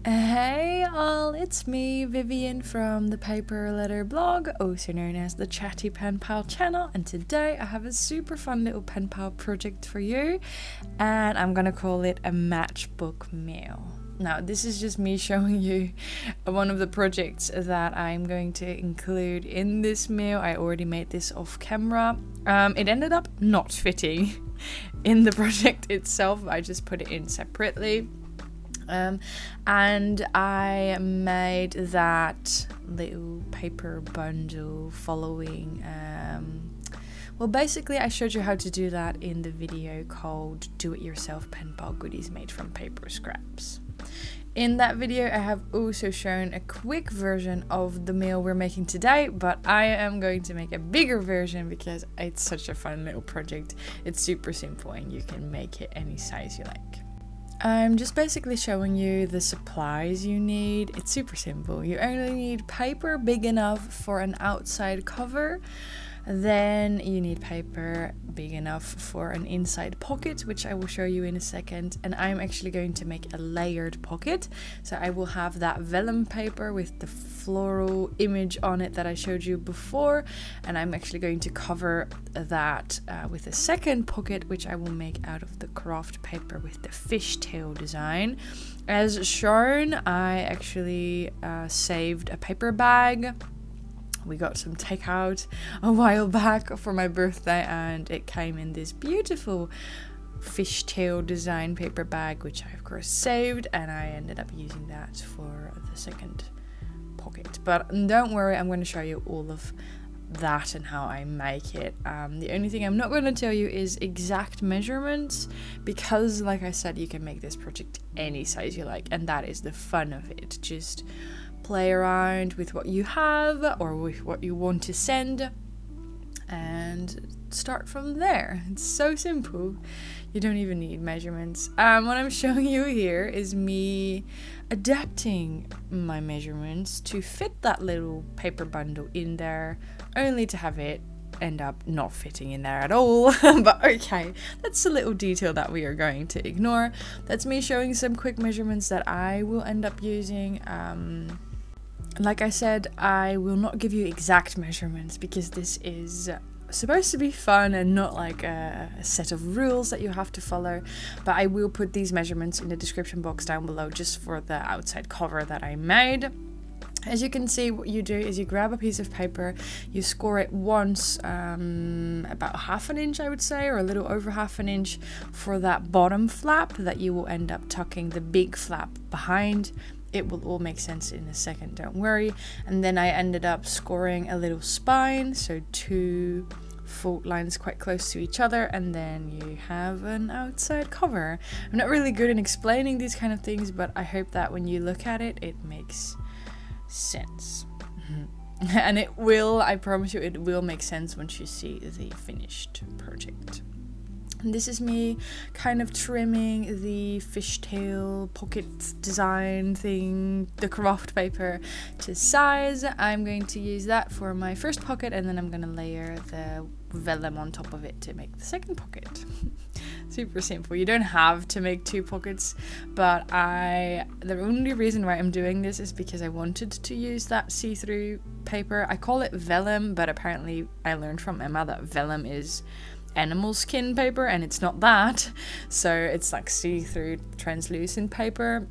Hey all, it's me, Vivian from ThePaperLetterBlog, also known as the Chatty Pen Pal channel, and today I have a super fun little pen pal project for you, and I'm gonna call it a matchbook meal. Now, this is just me showing you one of the projects that I'm going to include in this meal. I already made this off camera. It ended up not fitting in the project itself. I just put it in separately. And I made that little paper bundle following, well, basically I showed you how to do that in the video called Do It Yourself Pen Pal Goodies Made from Paper Scraps. In that video I have also shown a quick version of the meal we're making today, but I am going to make a bigger version because it's such a fun little project. It's super simple and you can make it any size you like. I'm just basically showing you the supplies you need. It's super simple. You only need paper big enough for an outside cover. Then you need paper big enough for an inside pocket, which I will show you in a second. And I'm actually going to make a layered pocket. So I will have that vellum paper with the floral image on it that I showed you before. And I'm actually going to cover that with a second pocket, which I will make out of the craft paper with the fishtail design. As shown, I actually saved a paper bag. We got some takeout a while back for my birthday and it came in this beautiful fishtail design paper bag, which I of course saved, and I ended up using that for the second pocket. But don't worry, I'm going to show you all of that and how I make it. The only thing I'm not going to tell you is exact measurements because, like I said, you can make this project any size you like, and that is the fun of it. Just play around with what you have or with what you want to send and start from there. It's so simple. You don't even need measurements. What I'm showing you here is me adapting my measurements to fit that little paper bundle in there, only to have it end up not fitting in there at all. But okay, that's a little detail that we are going to ignore. That's me showing some quick measurements that I will end up using. Like I said, I will not give you exact measurements because this is supposed to be fun and not like a set of rules that you have to follow, but I will put these measurements in the description box down below just for the outside cover that I made. As you can see, what you do is you grab a piece of paper, you score it once, about ½ inch I would say, or a little over ½ inch for that bottom flap that you will end up tucking the big flap behind. It will all make sense in a second, don't worry. And then I ended up scoring a little spine, so 2 fault lines quite close to each other, and then you have an outside cover. I'm not really good in explaining these kind of things, but I hope that when you look at it, it makes sense. And it will, I promise you, it will make sense once you see the finished project. And this is me kind of trimming the fishtail pocket design thing, the craft paper, to size. I'm going to use that for my first pocket, and then I'm going to layer the vellum on top of it to make the second pocket. Super simple. You don't have to make 2 pockets, but the only reason why I'm doing this is because I wanted to use that see-through paper. I call it vellum, but apparently I learned from Emma that vellum is animal skin paper and it's not that, so it's like see-through translucent paper.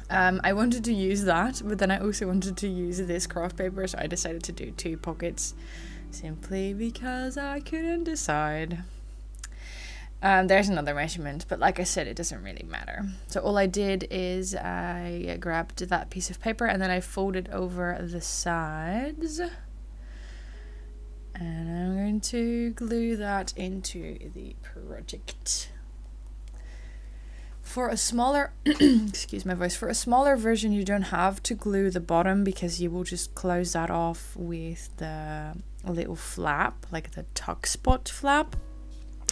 I wanted to use that, but then I also wanted to use this craft paper, so I decided to do 2 pockets simply because I couldn't decide. There's another measurement, but like I said, it doesn't really matter. So all I did is I grabbed that piece of paper and then I folded over the sides. And I'm going to glue that into the project. For a smaller, excuse my voice, for a smaller version, you don't have to glue the bottom because you will just close that off with the little flap, like the tuck spot flap.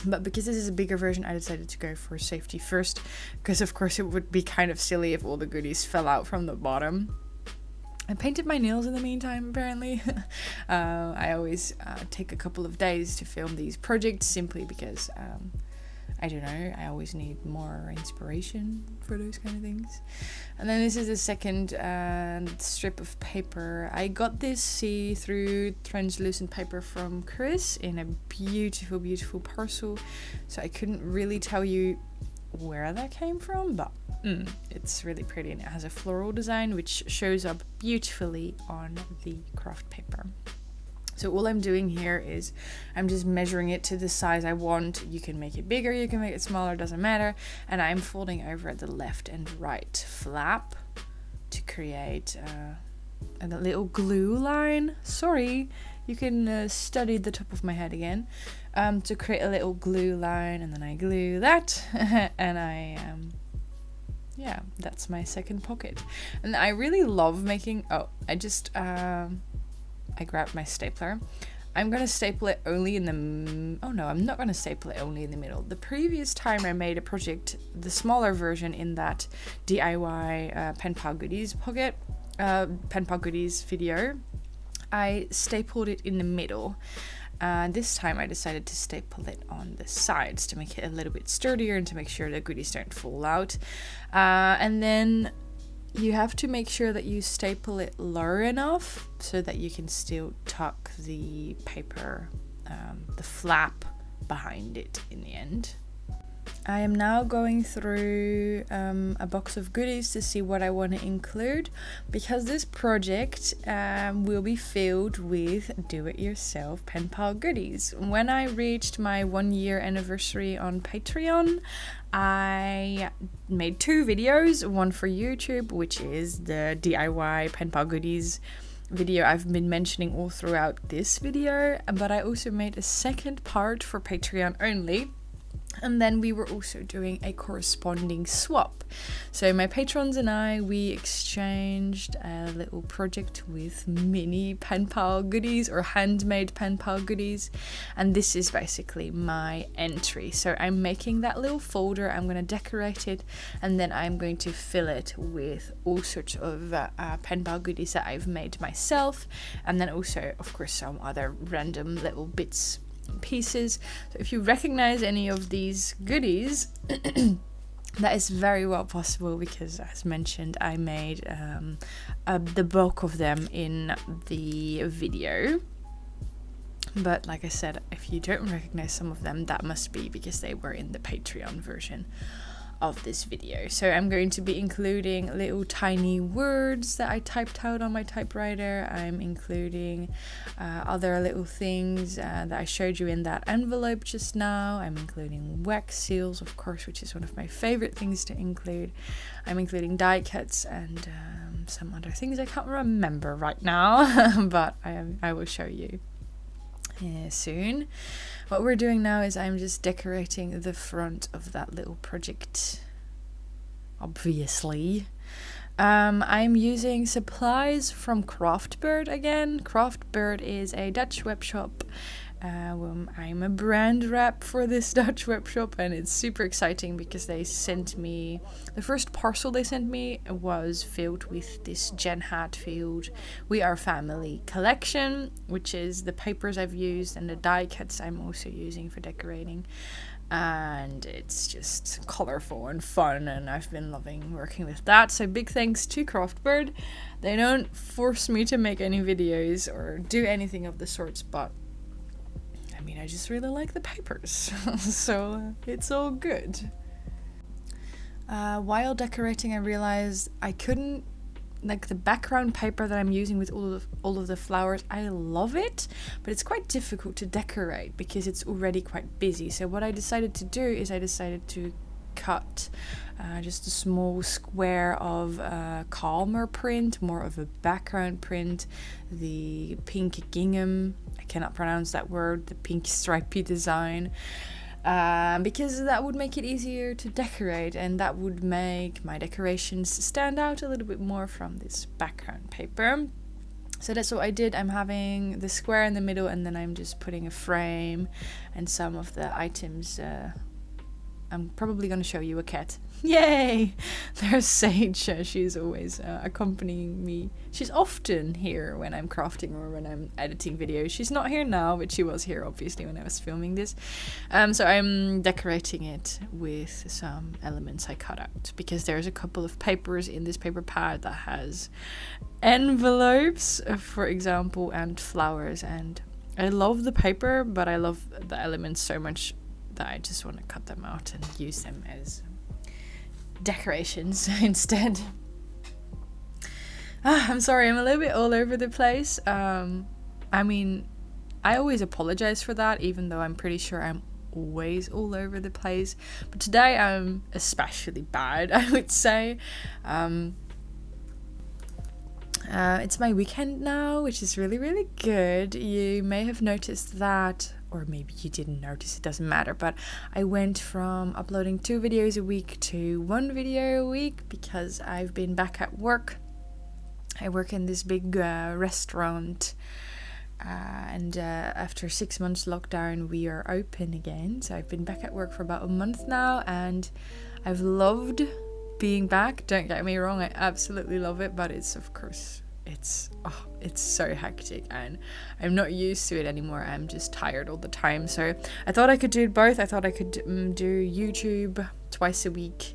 But because this is a bigger version, I decided to go for safety first, because of course it would be kind of silly if all the goodies fell out from the bottom. I painted my nails in the meantime, apparently. I always take a couple of days to film these projects simply because I don't know, I always need more inspiration for those kind of things. And then this is the second strip of paper. I got this see-through translucent paper from Chris in a beautiful, beautiful parcel. So I couldn't really tell you where that came from, but it's really pretty, and it has a floral design which shows up beautifully on the craft paper. So all I'm doing here is I'm just measuring it to the size I want. You can make it bigger, you can make it smaller, doesn't matter. And I'm folding over at the left and right flap to create a little glue line. Sorry, you can study the top of my head again. To create a little glue line, and then I glue that and yeah, that's my second pocket. And I really love making, I grabbed my stapler. I'm going to staple it only in the, I'm not going to staple it only in the middle. The previous time I made a project, the smaller version in that DIY penpal goodies pocket, penpal goodies video, I stapled it in the middle. This time I decided to staple it on the sides to make it a little bit sturdier and to make sure the goodies don't fall out. And then you have to make sure that you staple it low enough so that you can still tuck the paper, the flap behind it in the end. I am now going through a box of goodies to see what I want to include, because this project will be filled with do-it-yourself penpal goodies. When I reached my 1-year anniversary on Patreon, I made 2 videos, one for YouTube, which is the DIY penpal goodies video I've been mentioning all throughout this video, but I also made a second part for Patreon only. And then we were also doing a corresponding swap. So my patrons and I, we exchanged a little project with mini penpal goodies or handmade penpal goodies. And this is basically my entry. So I'm making that little folder, I'm going to decorate it, and then I'm going to fill it with all sorts of penpal goodies that I've made myself. And then also, of course, some other random little bits pieces. So if you recognize any of these goodies, that is very well possible, because as mentioned, I made the bulk of them in the video. But like I said, if you don't recognize some of them, that must be because they were in the Patreon version of this video. So I'm going to be including little tiny words that I typed out on my typewriter. I'm including other little things that I showed you in that envelope just now. I'm including wax seals, of course, which is one of my favorite things to include. I'm including die cuts and some other things I can't remember right now, but I will show you soon. What we're doing now is I'm just decorating the front of that little project, obviously. I'm using supplies from Craftbird again. Craftbird is a Dutch web shop. I'm a brand rep for this Dutch web shop, and it's super exciting because they sent me, the first parcel they sent me was filled with this Jen Hatfield We Are Family collection, which is the papers I've used and the die cuts I'm also using for decorating. And it's just colorful and fun, and I've been loving working with that. So big thanks to Craftbird. They don't force me to make any videos or do anything of the sorts, but I mean, I just really like the papers, so it's all good. While decorating, I realized I couldn't, like the background paper that I'm using with all of the flowers, I love it, but it's quite difficult to decorate because it's already quite busy. So what I decided to do is I decided to cut just a small square of calmer print, more of a background print, the pink gingham, I cannot pronounce that word, the pink stripy design, because that would make it easier to decorate, and that would make my decorations stand out a little bit more from this background paper. So that's what I did. I'm having the square in the middle, and then I'm just putting a frame and some of the items I'm probably going to show you a cat. Yay! There's Sage. She's always accompanying me. She's often here when I'm crafting or when I'm editing videos. She's not here now, but she was here obviously when I was filming this. So I'm decorating it with some elements I cut out, because there's a couple of papers in this paper pad that has envelopes, for example, and flowers. And I love the paper, but I love the elements so much that I just want to cut them out and use them as decorations instead. I'm sorry, I'm a little bit all over the place. I mean, I always apologize for that, even though I'm pretty sure I'm always all over the place. But today I'm especially bad, I would say. It's my weekend now, which is really, really good. You may have noticed that, or maybe you didn't notice, it doesn't matter, but I went from uploading 2 videos a week to 1 video a week because I've been back at work. I work in this big restaurant, and after 6 months lockdown we are open again, so I've been back at work for about a month now, and I've loved being back. Don't get me wrong, I absolutely love it, but it's, of course, it's so hectic and I'm not used to it anymore. I'm just tired all the time. So I thought I could do both. I thought I could do YouTube twice a week,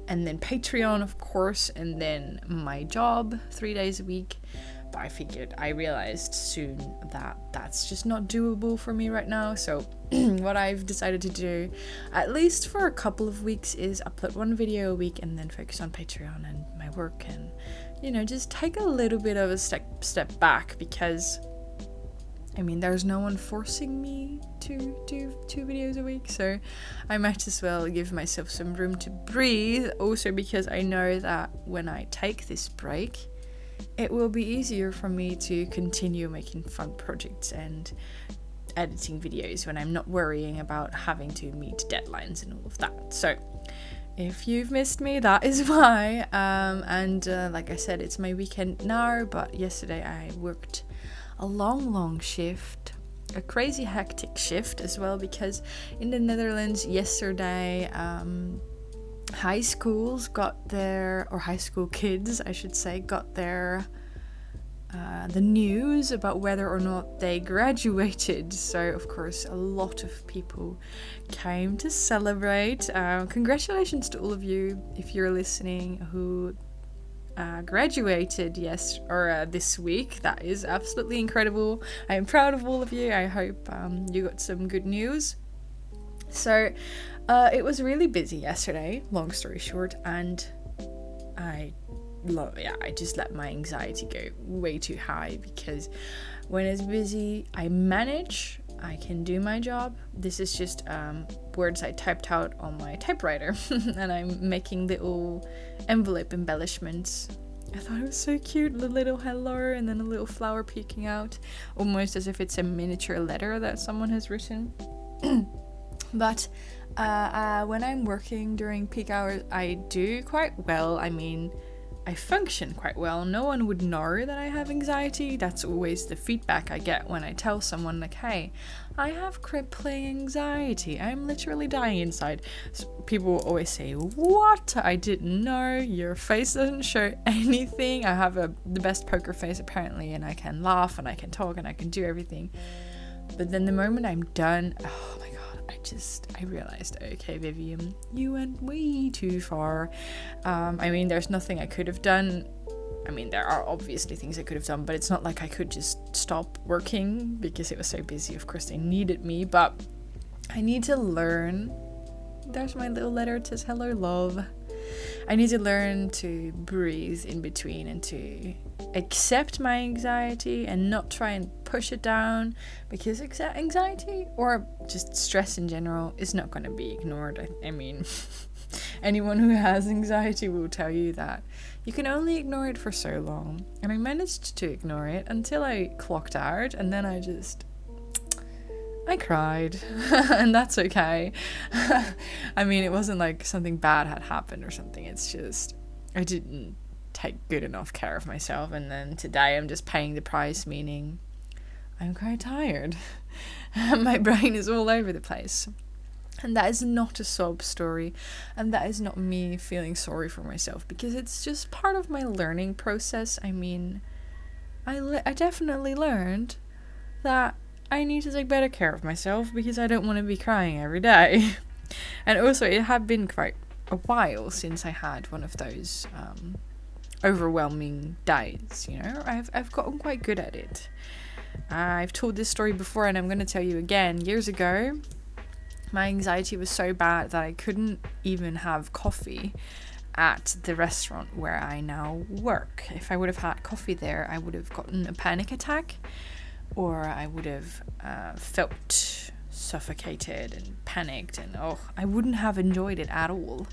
and then Patreon, of course, and then my job 3 days a week. But I realized soon that that's just not doable for me right now. So what I've decided to do, at least for a couple of weeks, is upload 1 video a week and then focus on Patreon and my work, and just take a little bit of a step back, because I mean, there's no one forcing me to do 2 videos a week, so I might as well give myself some room to breathe. Also because I know that when I take this break, it will be easier for me to continue making fun projects and editing videos when I'm not worrying about having to meet deadlines and all of that. So if you've missed me, that is why. Like I said, it's my weekend now, but yesterday I worked a long shift, a crazy hectic shift as well, because in the Netherlands yesterday, high school kids, I should say, got their the news about whether or not they graduated. So of course a lot of people came to celebrate. Congratulations to all of you, if you're listening, who graduated this week. That is absolutely incredible. I am proud of all of you. I hope you got some good news. So it was really busy yesterday, long story short, and I just let my anxiety go way too high, because when it's busy I can do my job. This is just words I typed out on my typewriter and I'm making little envelope embellishments. I thought it was so cute, the little hello and then a little flower peeking out, almost as if it's a miniature letter that someone has written. But when I'm working during peak hours, I do quite well. I mean, I function quite well. No one would know that I have anxiety. That's always the feedback I get when I tell someone, like, hey, I have crippling anxiety. I'm literally dying inside. So people always say, what? I didn't know. Your face doesn't show anything. I have the best poker face apparently, and I can laugh and I can talk and I can do everything. But then the moment I'm done, oh my god, I realized, okay, Vivian, you went way too far. I mean, there's nothing I could have done. I mean, there are obviously things I could have done, but it's not like I could just stop working because it was so busy. Of course, they needed me, but I need to learn. There's my little letter. It says, hello, love. I need to learn to breathe in between and to accept my anxiety and not try and push it down, because anxiety, or just stress in general, is not going to be ignored. I mean, anyone who has anxiety will tell you that you can only ignore it for so long. And I managed to ignore it until I clocked out, and then I cried and that's okay. I mean, it wasn't like something bad had happened or something. It's just I didn't take good enough care of myself, and then today I'm just paying the price, meaning I'm quite tired. My brain is all over the place. And that is not a sob story, and that is not me feeling sorry for myself, because it's just part of my learning process. I mean, I definitely learned that I need to take better care of myself because I don't want to be crying every day. And also, it had been quite a while since I had one of those overwhelming days, you know. I've gotten quite good at it. I've told this story before, and I'm going to tell you again. Years ago, my anxiety was so bad that I couldn't even have coffee at the restaurant where I now work. If I would have had coffee there, I would have gotten a panic attack, or I would have felt suffocated and panicked, and I wouldn't have enjoyed it at all.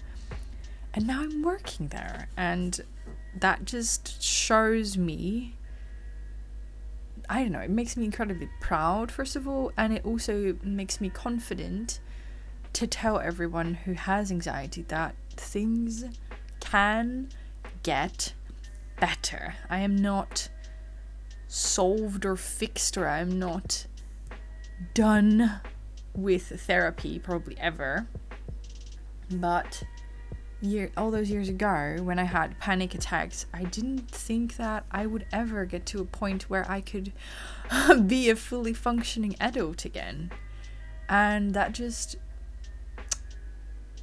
And now I'm working there, and that just shows me, I don't know, it makes me incredibly proud, first of all, and it also makes me confident to tell everyone who has anxiety that things can get better. I am not solved or fixed, or I'm not done with therapy probably ever, but all those years ago when I had panic attacks, I didn't think that I would ever get to a point where I could be a fully functioning adult again. And that just,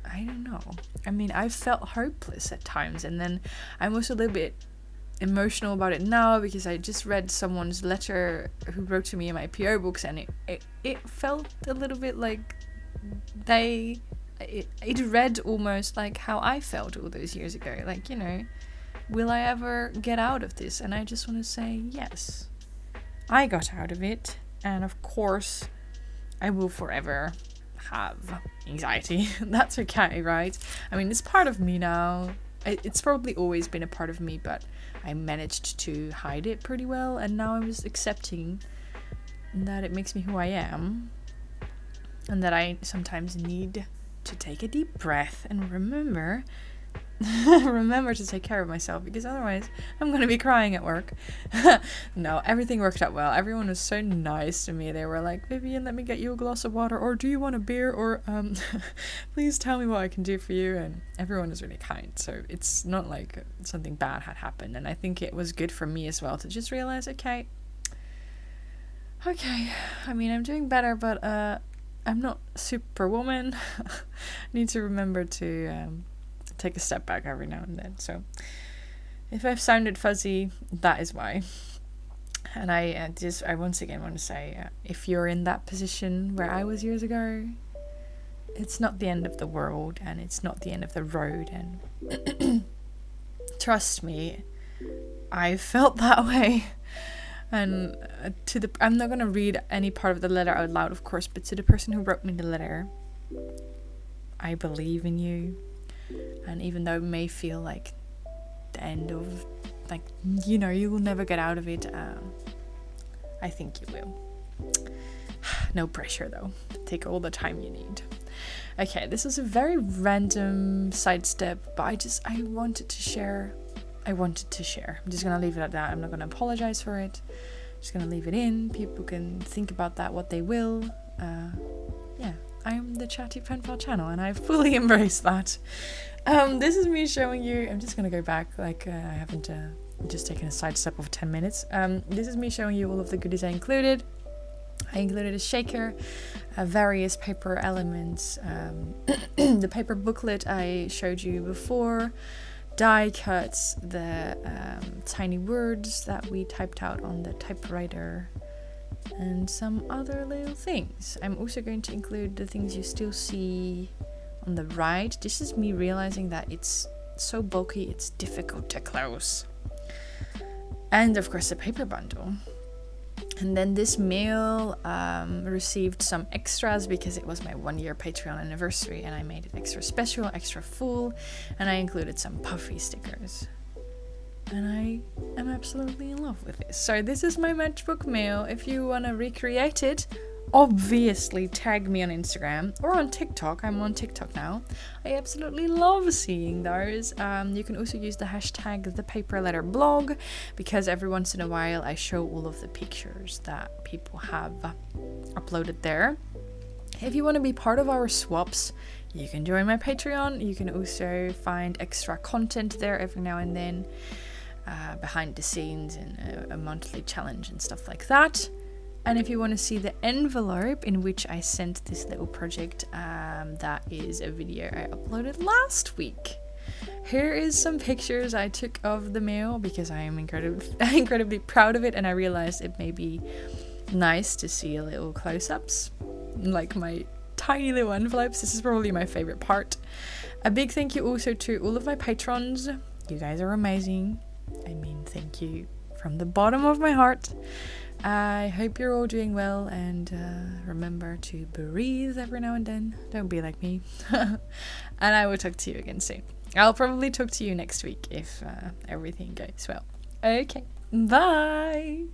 I don't know. I mean, I felt hopeless at times, and then I'm also a little bit emotional about it now because I just read someone's letter who wrote to me in my PO box, and it felt a little bit like it read almost like how I felt all those years ago. Like, you know, will I ever get out of this? And I just want to say, yes, I got out of it. And of course, I will forever have anxiety. That's okay, right? I mean, it's part of me now. It's probably always been a part of me, but I managed to hide it pretty well. And now I'm just accepting that it makes me who I am, and that I sometimes need to take a deep breath and remember to take care of myself, because otherwise I'm going to be crying at work. No, everything worked out well. Everyone was so nice to me. They were like, Vivian, let me get you a glass of water, or do you want a beer, or please tell me what I can do for you. And everyone was really kind, so it's not like something bad had happened. And I think it was good for me as well to just realize, okay, I mean, I'm doing better, but I'm not superwoman. I need to remember to take a step back every now and then. So if I've sounded fuzzy, that is why. And I once again want to say, if you're in that position where I was years ago, it's not the end of the world, and it's not the end of the road. And trust me, I felt that way. And I'm not going to read any part of the letter out loud, of course, but to the person who wrote me the letter, I believe in you. And even though it may feel like the end of, like, you know, you will never get out of it, I think you will. No pressure though. Take all the time you need. Okay, this is a very random sidestep, but I wanted to share. I'm just gonna leave it at that. I'm not gonna apologize for it. I'm just gonna leave it in. People can think about that what they will. Yeah, I'm the Chatty Pen Pal channel, and I fully embrace that. This is me showing you. I'm just gonna go back, like I haven't just taken a sidestep of 10 minutes. This is me showing you all of the goodies I included. I included a shaker, various paper elements, the paper booklet I showed you before, die cuts, the tiny words that we typed out on the typewriter, and some other little things. I'm also going to include the things you still see on the right. This is me realizing that it's so bulky, it's difficult to close. And of course the paper bundle. And then this mail received some extras because it was my 1-year Patreon anniversary, and I made it extra special, extra full, and I included some puffy stickers. And I am absolutely in love with this. So this is my Matchbook mail. If you want to recreate it, obviously tag me on Instagram or on TikTok. I'm on TikTok now. I absolutely love seeing those. You can also use the hashtag ThePaperLetterBlog, because every once in a while I show all of the pictures that people have uploaded there. if you want to be part of our swaps, you can join my Patreon. You can also find extra content there every now and then, behind the scenes and a monthly challenge and stuff like that. And if you want to see the envelope in which I sent this little project, that is a video I uploaded last week. Here is some pictures I took of the mail because I am incredibly proud of it, and I realized it may be nice to see a little close-ups, like my tiny little envelopes. This is probably my favorite part. A big thank you also to all of my patrons. You guys are amazing. I mean, thank you from the bottom of my heart. I hope you're all doing well, and remember to breathe every now and then. Don't be like me. And I will talk to you again soon. I'll probably talk to you next week if everything goes well. Okay, bye!